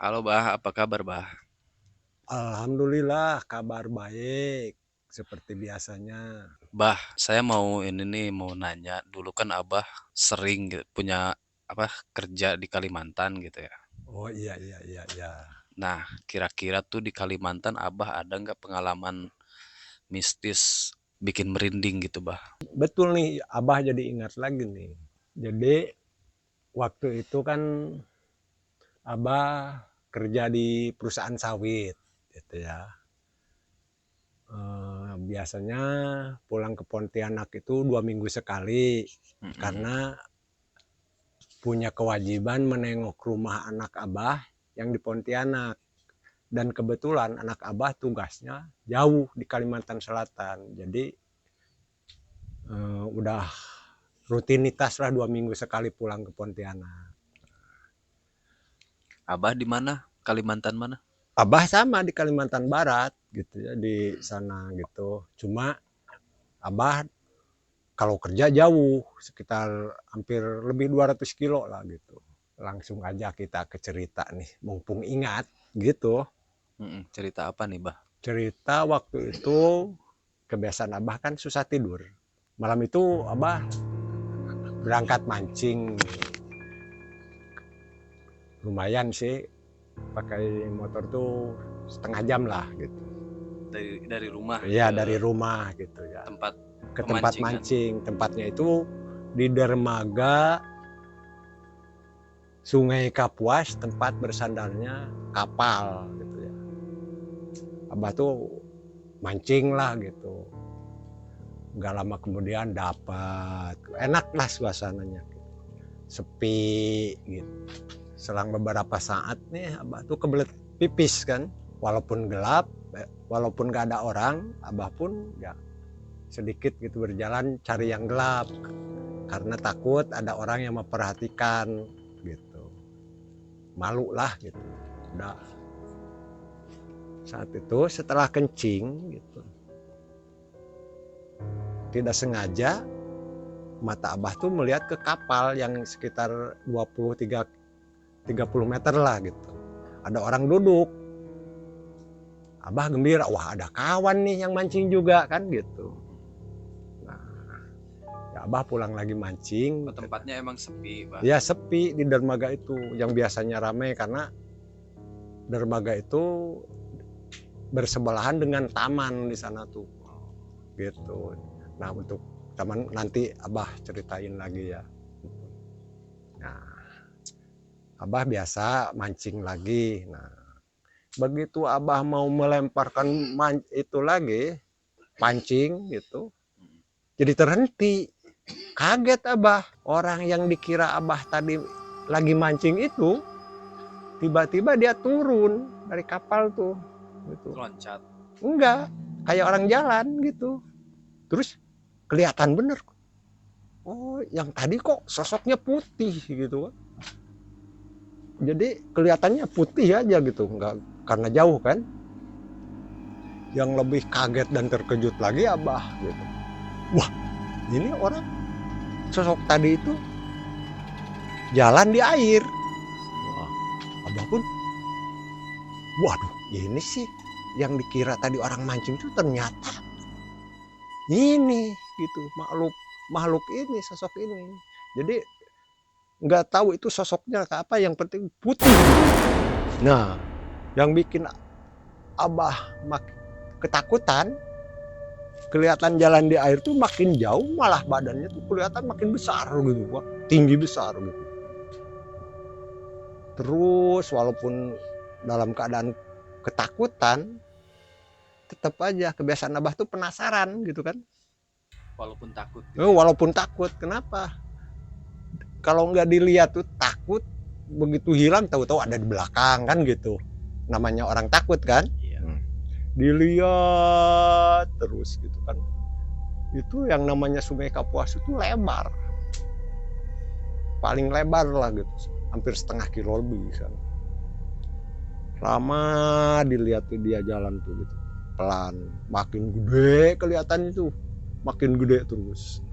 Halo Bah, apa kabar Bah? Alhamdulillah kabar baik seperti biasanya. Bah, saya mau ini nih mau nanya. Dulu kan Abah sering gitu, punya apa kerja di Kalimantan gitu ya. Oh iya iya iya iya. Nah, kira-kira tuh di Kalimantan Abah ada nggak pengalaman mistis bikin merinding gitu Bah? Betul nih, Abah jadi ingat lagi nih. Jadi waktu itu kan Abah kerja di perusahaan sawit gitu ya. Biasanya pulang ke Pontianak itu 2 minggu sekali Mm-mm. karena punya kewajiban menengok rumah anak Abah yang di Pontianak. Dan kebetulan anak Abah tugasnya jauh di Kalimantan Selatan. Jadi udah rutinitas lah 2 minggu sekali pulang ke Pontianak. Abah di mana? Kalimantan mana? Abah sama di Kalimantan Barat gitu ya di sana gitu. Cuma Abah kalau kerja jauh sekitar hampir lebih 200 kilo lah gitu. Langsung aja kita ke cerita nih, mumpung ingat gitu. Cerita apa nih Bah? Cerita waktu itu kebiasaan Abah kan susah tidur. Malam itu Abah berangkat mancing. Lumayan sih, pakai motor tuh setengah jam lah gitu. Dari rumah Iya ke dari rumah gitu ya. tempat Ke tempat pemancingan. mancing. Tempatnya itu di dermaga Sungai Kapuas, tempat bersandarnya kapal gitu ya. Abah tuh mancing lah gitu. Nggak lama kemudian dapat. Enak lah suasananya. Sepi gitu. Selang beberapa saat nih Abah tuh kebelet pipis kan. Walaupun gelap, walaupun gak ada orang, Abah pun ya sedikit gitu berjalan cari yang gelap karena takut ada orang yang memperhatikan gitu. Malu lah gitu. Udah saat itu setelah kencing gitu, tidak sengaja mata Abah tuh melihat ke kapal yang sekitar 30 meter lah gitu. Ada orang duduk. Abah gembira, wah ada kawan nih yang mancing juga kan gitu. Nah, ya Abah pulang lagi mancing. Oh, tempatnya emang sepi Bah. Ya sepi di dermaga itu, yang biasanya ramai karena dermaga itu bersebelahan dengan taman di sana tuh gitu. Nah untuk taman nanti Abah ceritain lagi ya. Nah Abah biasa mancing lagi. Nah begitu Abah mau melemparkan itu lagi pancing gitu, jadi terhenti. Kaget Abah, orang yang dikira Abah tadi lagi mancing itu tiba-tiba dia turun dari kapal tuh gitu. Loncat. Enggak, kayak orang jalan gitu. Terus kelihatan bener, oh yang tadi kok sosoknya putih gitu. Jadi kelihatannya putih aja gitu, enggak karena jauh kan. Yang lebih kaget dan terkejut lagi Abah gitu. Wah, ini orang sosok tadi itu jalan di air. Wah, Abah pun, waduh, ini sih yang dikira tadi orang mancing itu ternyata ini gitu, makhluk makhluk ini, sosok ini. Jadi nggak tahu itu sosoknya apa, yang penting putih. Nah, yang bikin Abah ketakutan, kelihatan jalan di air tuh makin jauh, malah badannya tuh kelihatan makin besar gitu, Wah, tinggi besar gitu. Terus walaupun dalam keadaan ketakutan, tetap aja kebiasaan Abah tuh penasaran gitu kan. Walaupun takut gitu ya. Walaupun takut, kenapa? Kalau nggak dilihat tuh takut, begitu hilang tahu-tahu ada di belakang kan gitu. Namanya orang takut kan. Iya. Dilihat terus gitu kan. Itu yang namanya Sungai Kapuas itu lebar. Paling lebar lah gitu. Hampir setengah kilo lebih kan. Lama dilihat tuh dia jalan tuh gitu. Pelan, makin gede kelihatan itu. Makin gede terus.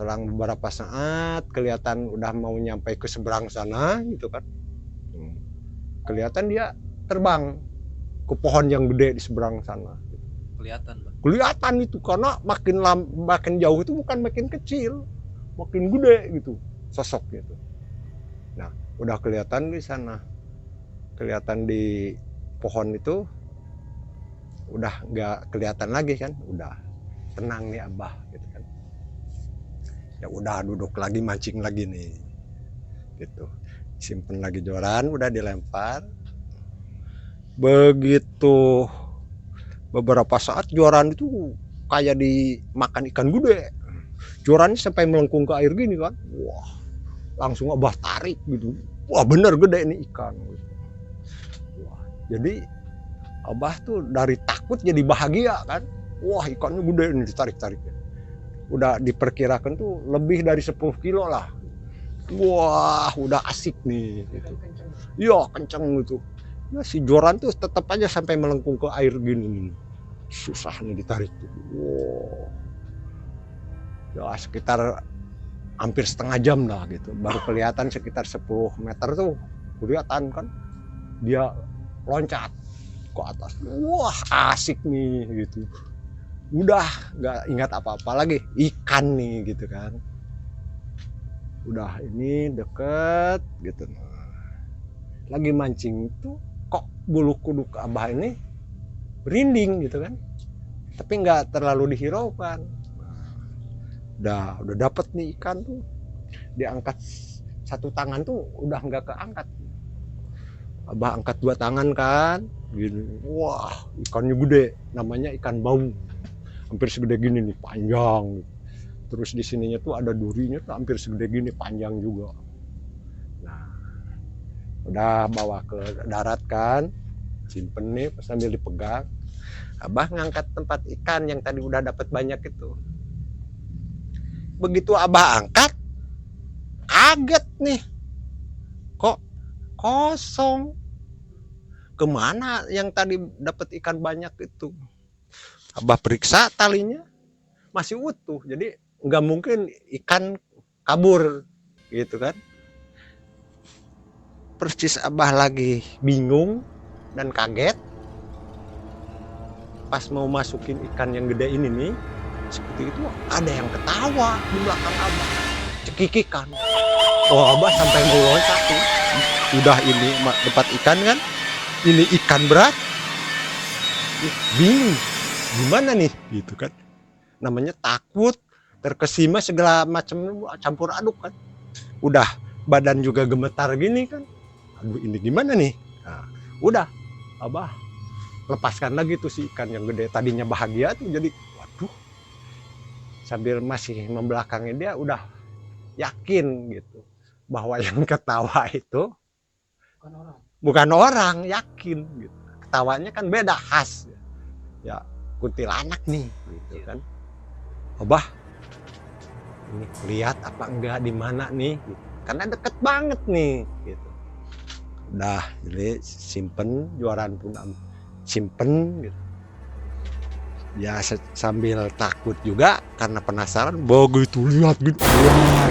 Selang beberapa saat kelihatan udah mau nyampe ke seberang sana gitu kan. Kelihatan dia terbang ke pohon yang gede di seberang sana. Kelihatan, Bang. Kelihatan itu karena makin jauh itu bukan makin kecil, makin gede gitu sosoknya itu. Nah, udah kelihatan di sana. Kelihatan di pohon itu udah nggak kelihatan lagi kan, udah tenang nih Abah gitu kan. Ya udah duduk lagi mancing lagi nih. Gitu. Simpen lagi joran, udah dilempar. Begitu beberapa saat joran itu kayak dimakan ikan gede. Jorannya sampai melengkung ke air gini kan. Wah, langsung Abah tarik gitu. Wah, bener gede nih ikan. Wah, jadi Abah tuh dari takut jadi bahagia kan. Wah, ikannya gede nih ditarik-tarik. Udah diperkirakan tuh lebih dari 10 kilo lah. Wah, udah asik nih gitu. Iya, kenceng gitu. Nah, si joran tuh tetap aja sampai melengkung ke air gini nih. Susah nih ditarik tuh. Wow. Ya sekitar hampir setengah jam lah gitu. Baru kelihatan sekitar 10 meter tuh. Kelihatan kan. Dia loncat ke atas. Wah, asik nih gitu. Udah gak ingat apa-apa lagi. Ikan nih gitu kan. Udah ini deket gitu. Lagi mancing tuh kok bulu kuduk Abah ini berinding gitu kan, tapi nggak terlalu dihiraukan. Udah dapet nih ikan tuh, diangkat satu tangan tuh udah nggak keangkat. Abah angkat 2 tangan kan, gini. Wah, ikannya gede, namanya ikan bau, hampir segede gini nih, panjang. Terus di sininya tuh ada durinya tuh hampir segede gini, panjang juga. Nah, udah bawa ke darat kan, simpen nih sambil dipegang. Abah ngangkat tempat ikan yang tadi udah dapat banyak itu. Begitu Abah angkat, kaget nih, kok kosong. Kemana yang tadi dapat ikan banyak itu? Abah periksa talinya masih utuh, jadi nggak mungkin ikan kabur gitu kan. Persis Abah lagi bingung dan kaget. Pas mau masukin ikan yang gede ini nih, seperti itu ada yang ketawa di belakang Abah, cekikikan. Oh, Abah sampai mau loncat tuh. Udah ini tempat ikan kan, ini ikan berat, bingung gimana nih gitu kan. Namanya takut, terkesima segala macam campur aduk kan. Udah badan juga gemetar gini kan. Aduh, ini gimana nih? Nah, udah Abah lepaskan lagi tuh si ikan yang gede. Tadinya bahagia tuh jadi waduh. Sambil masih membelakangi dia udah yakin gitu bahwa yang ketawa itu bukan orang, yakin gitu. Ketawanya kan beda, khas. Ya, kuntilanak nih gitu kan. Abah ini lihat apa enggak di mana nih gitu. Karena deket banget nih gitu. Udah, jadi simpen joran pun simpen gitu. Ya sambil takut juga karena penasaran. Begitu lihat gitu, wah,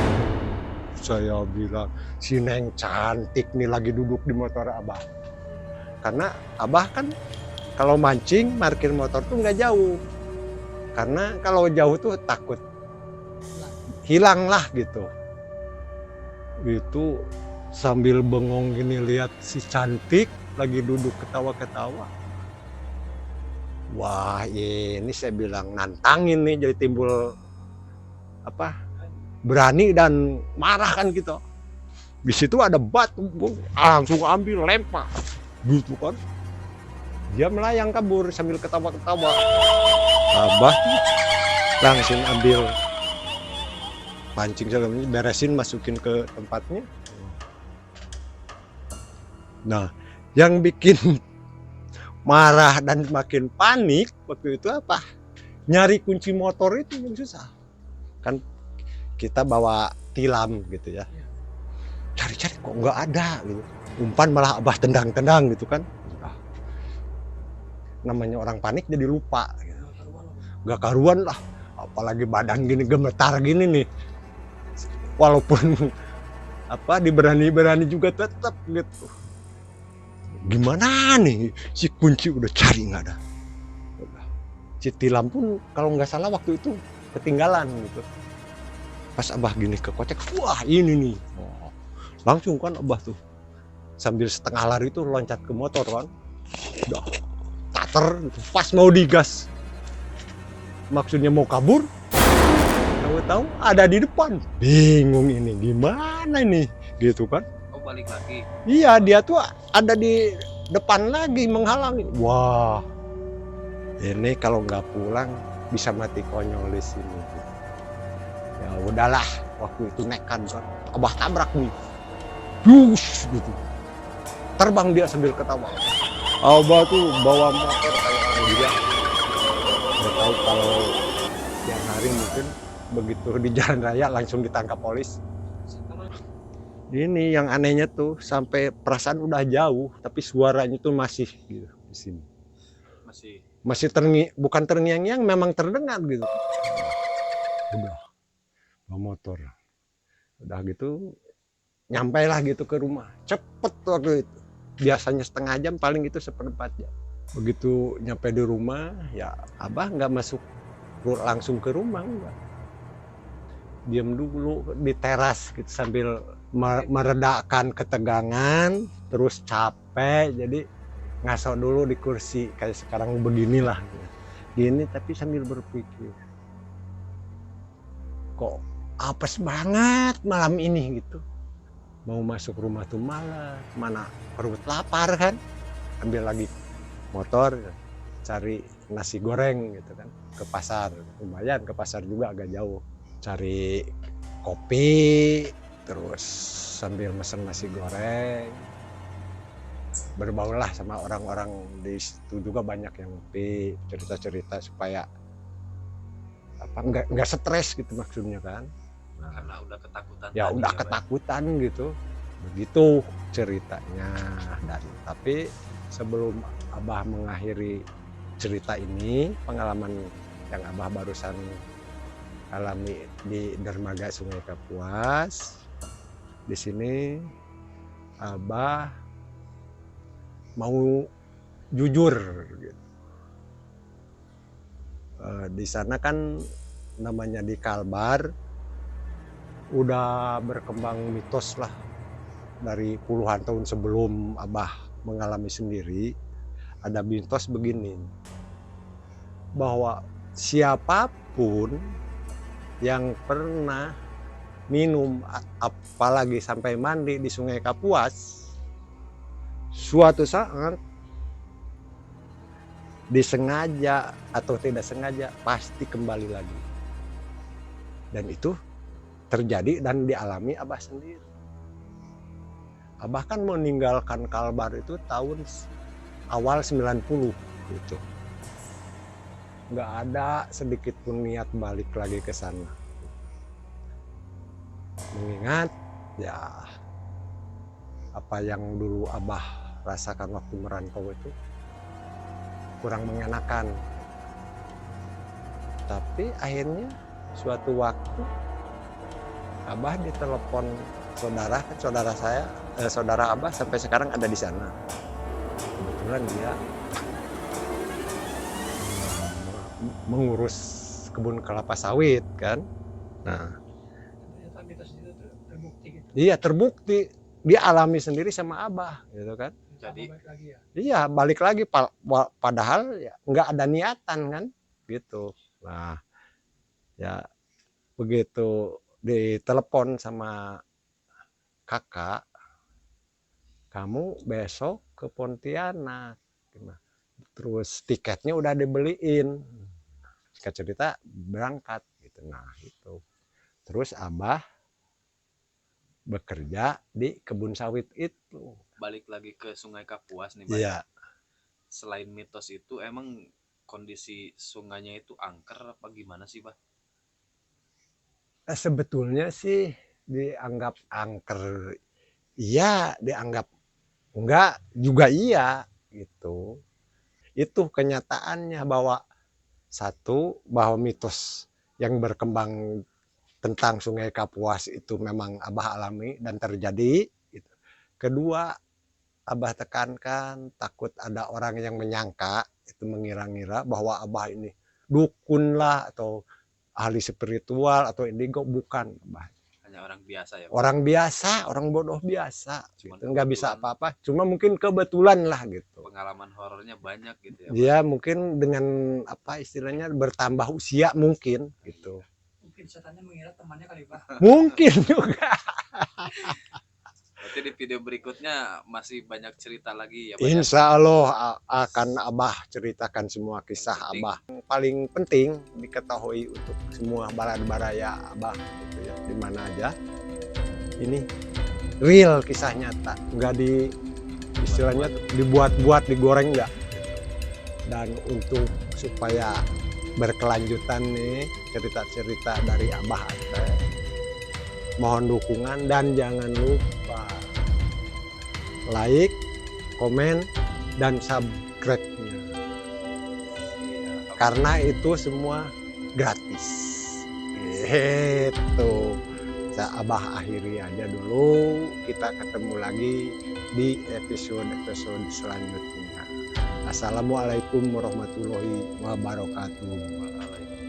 saya bilang si Neng cantik nih lagi duduk di motor Abah. Karena Abah kan kalau mancing parkir motor tuh nggak jauh. Karena kalau jauh tuh takut hilang lah gitu. Itu sambil bengong gini lihat si cantik lagi duduk ketawa-ketawa. Wah, ini saya bilang nantangin nih, jadi timbul apa? Berani dan marah kan gitu. Di situ ada batu, langsung ambil lempar. Gitu kan. Dia melayang kabur sambil ketawa-ketawa. Abah langsung ambil pancing segala beresin, masukin ke tempatnya. Nah, yang bikin marah dan makin panik waktu itu apa? Nyari kunci motor itu yang susah. Kan kita bawa tilam gitu ya. Cari-cari kok nggak ada gitu. Umpan malah Abah tendang-tendang gitu kan. Namanya orang panik jadi lupa gitu. Gak karuan lah. Apalagi badan gini gemetar gini nih. walaupun diberani juga tetap gitu. Gimana nih, si kunci udah cari nggak ada. Si tilam pun kalau nggak salah waktu itu ketinggalan gitu. Pas Abah gini ke kocek, wah ini nih. Langsung kan Abah tuh sambil setengah lari tuh loncat ke motor kan. Udah tater gitu. Pas mau digas, maksudnya mau kabur, tahu-tahu ada di depan. Bingung ini gimana nih gitu kan. Oh, balik lagi. Iya, dia tuh ada di depan lagi menghalangi. Wah, ini kalau nggak pulang bisa mati konyol di sini. Ya udahlah, waktu itu nekat kan. Abah tabrak nih. Dus gitu. Terbang dia sambil ketawa. Abah tuh bawa motor kayak orang gila. Nggak tahu kalau siang hari mungkin begitu di jalan raya langsung ditangkap polis. Ini yang anehnya tuh sampai perasaan udah jauh tapi suaranya tuh masih gitu di sini. Masih bukan terngiang-ngiang, memang terdengar gitu. Udah bawa motor. Udah gitu nyampe lah gitu ke rumah. Cepet waktu itu. Biasanya setengah jam, paling itu seperempat jam. Begitu nyampe di rumah, ya Abah nggak masuk langsung ke rumah, enggak. Diam dulu di teras gitu sambil meredakan ketegangan, terus capek, jadi ngaso dulu di kursi kayak sekarang beginilah. Gini tapi sambil berpikir, kok apes banget malam ini gitu. Mau masuk rumah tuh malas, mana perut lapar kan. Ambil lagi motor, cari nasi goreng gitu kan, ke pasar. Lumayan ke pasar juga agak jauh. Cari kopi, terus sambil mesen nasi goreng. Berbaulah sama orang-orang di situ juga banyak yang ngopi, cerita-cerita supaya nggak stres gitu maksudnya kan. Nah, karena udah ketakutan. Ya udah ketakutan gitu. Begitu ceritanya. Dan tapi sebelum Abah mengakhiri cerita ini, pengalaman yang Abah barusan alami di dermaga Sungai Kapuas, di sini Abah mau jujur gitu. Di sana kan namanya di Kalbar udah berkembang mitos lah dari puluhan tahun sebelum Abah mengalami sendiri. Ada mitos begini, bahwa siapapun yang pernah minum apalagi sampai mandi di Sungai Kapuas, suatu saat disengaja atau tidak sengaja pasti kembali lagi. Dan itu terjadi dan dialami Abah sendiri. Abah kan meninggalkan Kalbar itu tahun awal 90 gitu. Nggak ada sedikit pun niat balik lagi ke sana. Mengingat ya apa yang dulu Abah rasakan waktu merantau itu kurang mengenakan. Tapi akhirnya suatu waktu Abah ditelepon saudara saya, saudara Abah sampai sekarang ada di sana. Kebetulan dia mengurus kebun kelapa sawit kan. Nah, iya terbukti, dia alami sendiri sama Abah gitu kan. Jadi iya balik lagi padahal ya nggak ada niatan kan gitu. Nah ya begitu ditelepon sama kakak, kamu besok ke Pontianak, terus tiketnya udah dibeliin, cerita berangkat gitu. Nah itu terus Abah bekerja di kebun sawit itu. balik lagi ke Sungai Kapuas nih, Pak. Iya. Selain mitos itu, emang kondisi sungainya itu angker apa gimana sih, Pak? Sebetulnya sih dianggap angker, iya, dianggap enggak juga iya gitu. Itu kenyataannya bahwa mitos yang berkembang tentang Sungai Kapuas itu memang Abah alami dan terjadi. Gitu. Kedua, Abah tekankan takut ada orang yang menyangka itu mengira-ngira bahwa Abah ini dukun lah atau ahli spiritual atau indigo, bukan Abah. Hanya orang biasa ya, Pak? Orang biasa, orang bodoh biasa, Cuman gitu. Nggak bisa kebetulan apa-apa. Cuma mungkin kebetulan lah gitu. pengalaman horornya banyak gitu ya, Pak? Dia mungkin dengan apa istilahnya bertambah usia mungkin gitu. Mungkin setannya mengira temannya kali Pak. Mungkin juga. Berarti di video berikutnya masih banyak cerita lagi ya, Pak? Insya Allah akan Abah ceritakan semua kisah Penting. Abah. Yang paling penting diketahui untuk semua baraya Abah gitu ya, di mana aja. Ini real kisah nyata, nggak di istilahnya dibuat-buat, digoreng nggak. Dan untuk supaya berkelanjutan nih cerita-cerita dari Abah Ate, mohon dukungan dan jangan lupa like, komen, dan subscribe-nya. Karena itu semua gratis. Gitu. Abah akhiri aja dulu. Kita ketemu lagi di episode-episode selanjutnya. Assalamualaikum warahmatullahi wabarakatuh.